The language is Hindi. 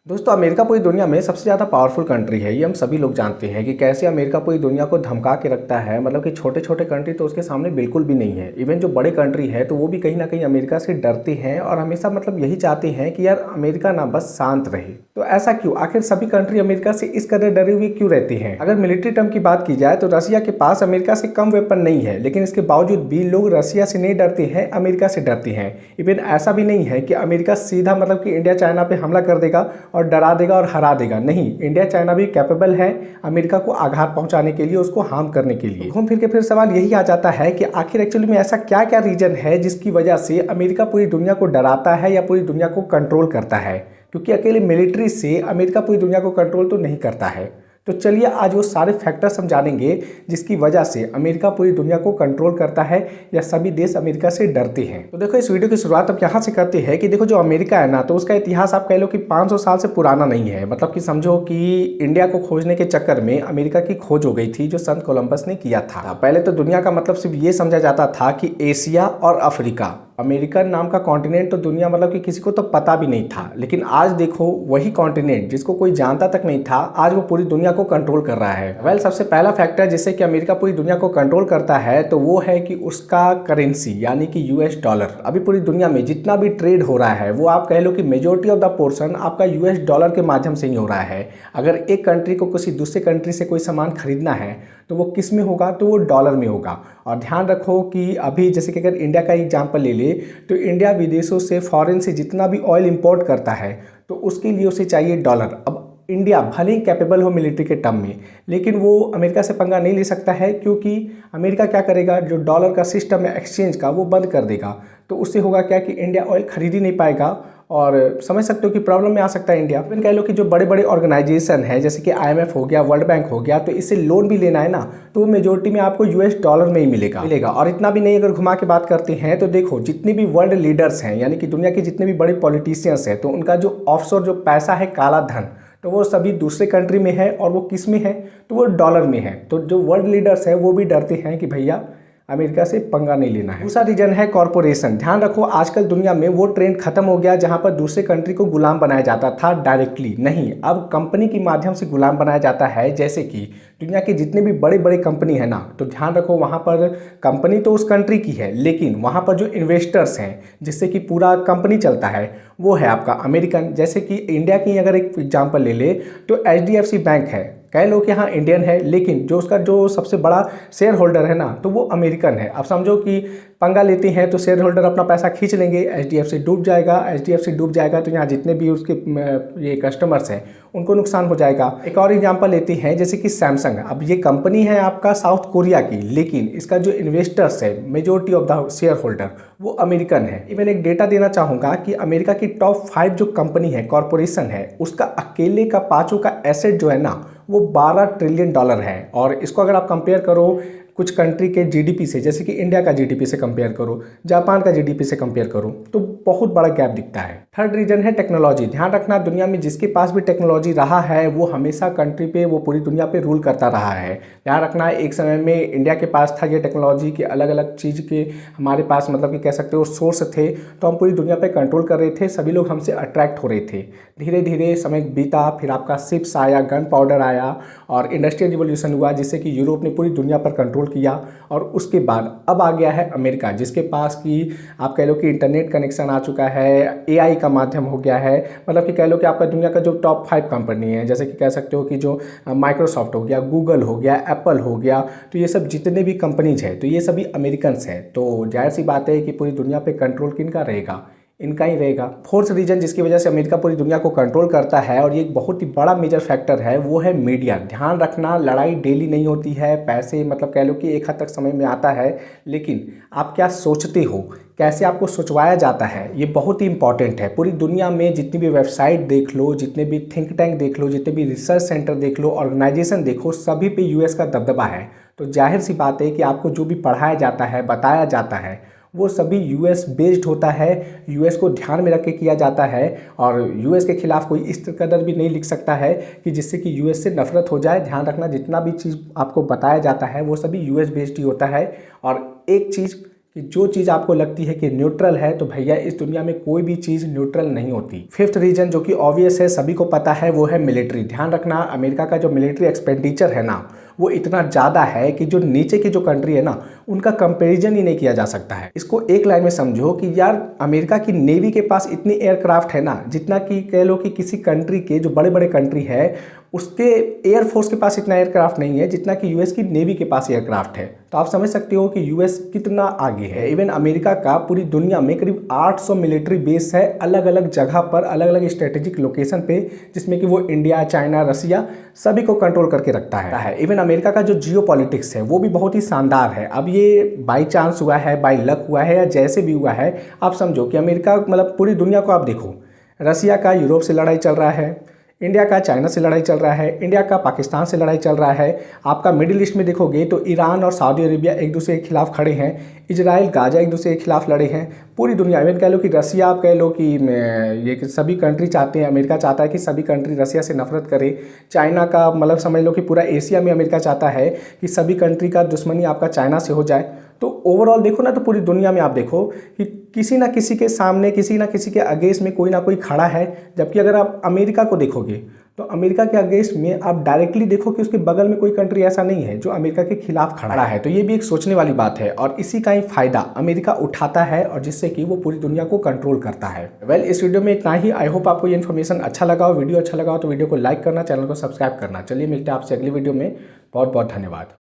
दोस्तों अमेरिका पूरी दुनिया में सबसे ज़्यादा पावरफुल कंट्री है। ये हम सभी लोग जानते हैं कि कैसे अमेरिका पूरी दुनिया को धमका के रखता है। मतलब कि छोटे छोटे कंट्री तो उसके सामने बिल्कुल भी नहीं है। इवन जो बड़े कंट्री है तो वो भी कहीं ना कहीं अमेरिका से डरते हैं और हमेशा मतलब यही चाहते हैं कि यार अमेरिका ना बस शांत रहे। तो ऐसा क्यों? आखिर सभी कंट्री अमेरिका से इस कदर डरे हुए क्यों रहते हैं? अगर मिलिट्री टर्म की बात की जाए तो रशिया के पास अमेरिका से कम वेपन नहीं है, लेकिन इसके बावजूद भी लोग रशिया से नहीं डरते हैं, अमेरिका से डरते हैं। इवन ऐसा भी नहीं है कि अमेरिका सीधा मतलब कि इंडिया चाइना पे हमला कर देगा और डरा देगा और हरा देगा। नहीं, इंडिया चाइना भी कैपेबल है अमेरिका को आघात पहुंचाने के लिए, उसको हार्म करने के लिए। घूम फिर के फिर सवाल यही आ जाता है कि आखिर एक्चुअली में ऐसा क्या क्या रीजन है जिसकी वजह से अमेरिका पूरी दुनिया को डराता है या पूरी दुनिया को कंट्रोल करता है? क्योंकि अकेले मिलिट्री से अमेरिका पूरी दुनिया को कंट्रोल तो नहीं करता है। तो चलिए आज वो सारे फैक्टर्स हम जानेंगे जिसकी वजह से अमेरिका पूरी दुनिया को कंट्रोल करता है या सभी देश अमेरिका से डरते हैं। तो देखो इस वीडियो की शुरुआत अब यहाँ से करते हैं कि देखो जो अमेरिका है ना, तो उसका इतिहास आप कह लो कि 500 साल से पुराना नहीं है। मतलब कि समझो कि इंडिया को खोजने के चक्कर में अमेरिका की खोज हो गई थी जो संत कोलंबस ने किया था। पहले तो दुनिया का मतलब सिर्फ ये समझा जाता था कि एशिया और अफ्रीका, अमेरिकन नाम का कॉन्टिनेंट तो दुनिया मतलब कि किसी को तो पता भी नहीं था। लेकिन आज देखो वही कॉन्टिनेंट जिसको कोई जानता तक नहीं था, आज वो पूरी दुनिया को कंट्रोल कर रहा है। सबसे पहला फैक्टर जिससे कि अमेरिका पूरी दुनिया को कंट्रोल करता है तो वो है कि उसका करेंसी यानी कि यूएस डॉलर। अभी पूरी दुनिया में जितना भी ट्रेड हो रहा है वो आप कह लो कि मेजोरिटी ऑफ द पोर्शन आपका यूएस डॉलर के माध्यम से ही हो रहा है। अगर एक कंट्री को किसी दूसरे कंट्री से कोई सामान खरीदना है तो वो किस में होगा? तो वो डॉलर में होगा। और ध्यान रखो कि अभी जैसे कि अगर इंडिया का एग्जाम्पल ले ले तो इंडिया विदेशों से फॉरेन से जितना भी ऑयल इंपोर्ट करता है तो उसके लिए उसे चाहिए डॉलर। अब इंडिया भले ही कैपेबल हो मिलिट्री के टर्म में, लेकिन वो अमेरिका से पंगा नहीं ले सकता है, क्योंकि अमेरिका क्या करेगा, जो डॉलर का सिस्टम है एक्सचेंज का वो बंद कर देगा। तो उससे होगा क्या कि इंडिया ऑयल खरीद ही नहीं पाएगा और समझ सकते हो कि प्रॉब्लम में आ सकता है इंडिया। इवन कह लो कि जो बड़े बड़े ऑर्गेनाइजेशन है जैसे कि आईएमएफ हो गया, वर्ल्ड बैंक हो गया, तो इससे लोन भी लेना है ना, तो वो मेजोरिटी में आपको यूएस डॉलर में ही मिलेगा। और इतना भी नहीं, अगर घुमा के बात करते हैं तो देखो जितने भी वर्ल्ड लीडर्स हैं यानी कि दुनिया के जितने भी बड़े पॉलिटिशियंस हैं तो उनका जो ऑफशोर जो पैसा है, काला धन, तो वो सभी दूसरे कंट्री में है। और वो किस में है? तो वो डॉलर में है। तो जो वर्ल्ड लीडर्स हैं वो भी डरते हैं कि भैया अमेरिका से पंगा नहीं लेना है। दूसरा रीजन है कॉरपोरेशन। ध्यान रखो आजकल दुनिया में वो ट्रेंड खत्म हो गया जहां पर दूसरे कंट्री को गुलाम बनाया जाता था डायरेक्टली। नहीं, अब कंपनी के माध्यम से गुलाम बनाया जाता है। जैसे कि दुनिया के जितने भी बड़े बड़े कंपनी है ना, तो ध्यान रखो वहां पर कंपनी तो उस कंट्री की है, लेकिन वहां पर जो इन्वेस्टर्स हैं जिससे कि पूरा कंपनी चलता है वो है आपका अमेरिकन। जैसे कि इंडिया की अगर एक एग्जांपल ले ले तो एचडीएफसी बैंक है, कह लो कि हाँ इंडियन है, लेकिन जो उसका जो सबसे बड़ा शेयर होल्डर है ना तो वो अमेरिकन है। अब समझो कि पंगा लेते हैं तो शेयर होल्डर अपना पैसा खींच लेंगे, एचडीएफसी डूब जाएगा। एचडीएफसी डूब जाएगा तो यहाँ जितने भी उसके ये कस्टमर्स हैं उनको नुकसान हो जाएगा। एक और एग्जांपल लेते हैं जैसे कि सैमसंग। अब ये कंपनी है आपका साउथ कोरिया की, लेकिन इसका जो इन्वेस्टर्स है, majority of the share holder, वो अमेरिकन है। इवन एक डेटा देना चाहूँगा कि अमेरिका की टॉप 5 जो कंपनी है, कॉरपोरेशन है, उसका अकेले का पाँचों का एसेट जो है ना वो 12 ट्रिलियन डॉलर है। और इसको अगर आप कंपेयर करो कुछ कंट्री के जीडीपी से, जैसे कि इंडिया का जीडीपी से कंपेयर करो, जापान का जीडीपी से कंपेयर करो, तो बहुत बड़ा गैप दिखता है। थर्ड रीजन है टेक्नोलॉजी। ध्यान रखना दुनिया में जिसके पास भी टेक्नोलॉजी रहा है वो हमेशा कंट्री पे, वो पूरी दुनिया पे रूल करता रहा है। ध्यान रखना एक समय में इंडिया के पास था ये टेक्नोलॉजी के अलग अलग चीज़ के हमारे पास मतलब कि कह सकते हो सोर्स थे, तो हम पूरी दुनिया पर कंट्रोल कर रहे थे, सभी लोग हमसे अट्रैक्ट हो रहे थे। धीरे धीरे समय बीता, फिर आपका शिप्स आया, गन पाउडर आया और इंडस्ट्रियल रिवॉल्यूशन हुआ जिससे कि यूरोप ने पूरी दुनिया पर कंट्रोल किया। और उसके बाद अब आ गया है अमेरिका, जिसके पास कि आप कह लो कि इंटरनेट कनेक्शन आ चुका है, एआई का माध्यम हो गया है। मतलब कि कह लो कि आपका दुनिया का जो टॉप 5 कंपनी है, जैसे कि कह सकते हो कि जो माइक्रोसॉफ्ट हो गया, गूगल हो गया, एप्पल हो गया, तो ये सब जितने भी कंपनीज हैं तो ये सभी अमेरिकन्स हैं। तो जाहिर सी बात है कि पूरी दुनिया पर कंट्रोल किनका रहेगा? इनका ही रहेगा। फोर्थ रीजन जिसकी वजह से अमेरिका पूरी दुनिया को कंट्रोल करता है और ये एक बहुत ही बड़ा मेजर फैक्टर है, वो है मीडिया। ध्यान रखना लड़ाई डेली नहीं होती है, पैसे मतलब कह लो कि एक हद तक समझ में आता है, लेकिन आप क्या सोचते हो, कैसे आपको सोचवाया जाता है, ये बहुत ही इंपॉर्टेंट है। पूरी दुनिया में जितनी भी वेबसाइट देख लो, जितने भी थिंक टैंक देख लो, जितने भी रिसर्च सेंटर देख लो, ऑर्गेनाइजेशन देखो, सभी पे यूएस का दबदबा है। तो जाहिर सी बात है कि आपको जो भी पढ़ाया जाता है, बताया जाता है, वो सभी यूएस बेस्ड होता है, यूएस को ध्यान में रख के किया जाता है। और यूएस के खिलाफ कोई इस कदर भी नहीं लिख सकता है कि जिससे कि यूएस से नफरत हो जाए। ध्यान रखना जितना भी चीज़ आपको बताया जाता है वो सभी यूएस बेस्ड ही होता है। और एक चीज़ कि जो चीज़ आपको लगती है कि न्यूट्रल है, तो भैया इस दुनिया में कोई भी चीज़ न्यूट्रल नहीं होती। फिफ्थ रीजन जो कि ऑब्वियस है, सभी को पता है, वो है मिलिट्री। ध्यान रखना, अमेरिका का जो मिलिट्री एक्सपेंडिचर है ना, वो इतना ज़्यादा है कि जो नीचे की जो कंट्री है ना, उनका कंपैरिजन ही नहीं किया जा सकता है। इसको एक लाइन में समझो कि यार अमेरिका की नेवी के पास इतनी एयरक्राफ्ट है ना, जितना कि कह लो कि किसी कंट्री के जो बड़े बड़े कंट्री है उसके एयरफोर्स के पास इतना एयरक्राफ्ट नहीं है जितना कि यूएस की नेवी के पास एयरक्राफ्ट है। तो आप समझ सकते हो कि यूएस कितना आगे है। इवन अमेरिका का पूरी दुनिया में करीब 800 मिलिट्री बेस है, अलग अलग जगह पर, अलग अलग स्ट्रेटेजिक लोकेशन पे, जिसमें कि वो इंडिया, चाइना, रसिया सभी को कंट्रोल करके रखता है। इवन अमेरिका का जो जियो पॉलिटिक्स है वो भी बहुत ही शानदार है। अब ये बाई चांस हुआ है, बाई लक हुआ है, या जैसे भी हुआ है, आप समझो कि अमेरिका मतलब पूरी दुनिया को आप देखो, रसिया का यूरोप से लड़ाई चल रहा है, इंडिया का चाइना से लड़ाई चल रहा है, इंडिया का पाकिस्तान से लड़ाई चल रहा है। आपका मिडिल ईस्ट में देखोगे तो ईरान और सऊदी अरेबिया एक दूसरे के खिलाफ खड़े हैं, इजराइल, गाजा एक दूसरे के खिलाफ लड़े हैं। पूरी दुनिया में कह लो कि रसिया, आप कह लो कि ये सभी कंट्री चाहते हैं, अमेरिका चाहता है कि सभी कंट्री रसिया से नफरत करे। चाइना का मतलब समझ लो कि पूरा एशिया में अमेरिका चाहता है कि सभी कंट्री का दुश्मनी आपका चाइना से हो जाए। तो ओवरऑल देखो ना, तो पूरी दुनिया में आप देखो कि किसी ना किसी के सामने, किसी ना किसी के अगेंस्ट में कोई ना कोई खड़ा है। जबकि अगर आप अमेरिका को देखोगे तो अमेरिका के अगेंस्ट में आप डायरेक्टली देखो कि उसके बगल में कोई कंट्री ऐसा नहीं है जो अमेरिका के खिलाफ खड़ा है। तो ये भी एक सोचने वाली बात है, और इसी का ही फायदा अमेरिका उठाता है, और जिससे कि वो पूरी दुनिया को कंट्रोल करता है। वेल, इस वीडियो में इतना ही। आई होप आपको ये इन्फॉर्मेशन अच्छा लगा हो। वीडियो अच्छा लगा हो तो वीडियो को लाइक करना, चैनल को सब्सक्राइब करना। चलिए मिलते हैं आपसे अगली वीडियो में। बहुत बहुत धन्यवाद।